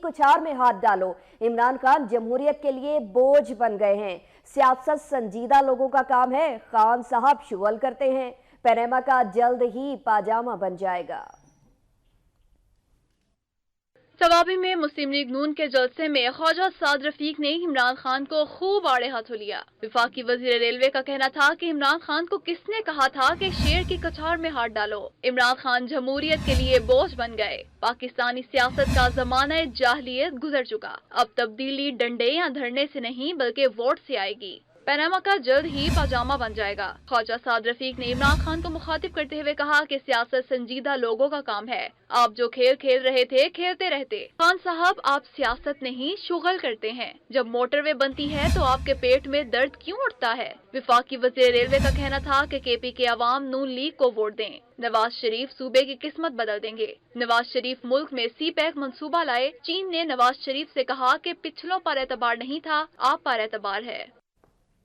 کچھار میں ہاتھ ڈالو۔ عمران خان جمہوریت کے لیے بوجھ بن گئے ہیں۔ سیاست سنجیدہ لوگوں کا کام ہے، خان صاحب شغل کرتے ہیں۔ پیناما کا جلد ہی پاجامہ بن جائے گا۔ صوابی میں مسلم لیگ نون کے جلسے میں خواجہ سعد رفیق نے عمران خان کو خوب آڑے ہاتھوں لیا۔ وفاقی وزیر ریلوے کا کہنا تھا کہ عمران خان کو کس نے کہا تھا کہ شیر کی کچھار میں ہاتھ ڈالو۔ عمران خان جمہوریت کے لیے بوجھ بن گئے۔ پاکستانی سیاست کا زمانہ جاہلیت گزر چکا، اب تبدیلی ڈنڈے یا دھرنے سے نہیں بلکہ ووٹ سے آئے گی۔ پیناما کا جلد ہی پاجامہ بن جائے گا۔ خواجہ سعد رفیق نے عمران خان کو مخاطب کرتے ہوئے کہا کہ سیاست سنجیدہ لوگوں کا کام ہے، آپ جو کھیل کھیل رہے تھے کھیلتے رہتے۔ خان صاحب آپ سیاست نہیں شغل کرتے ہیں، جب موٹر وے بنتی ہے تو آپ کے پیٹ میں درد کیوں اٹھتا ہے؟ وفاقی وزیر ریلوے کا کہنا تھا کہ کے پی کے عوام نون لیگ کو ووٹ دیں، نواز شریف صوبے کی قسمت بدل دیں گے۔ نواز شریف ملک میں سی پیک منصوبہ لائے۔ چین نے نواز شریف سے کہا کہ پچھلوں پر اعتبار نہیں تھا، آپ پر اعتبار ہے۔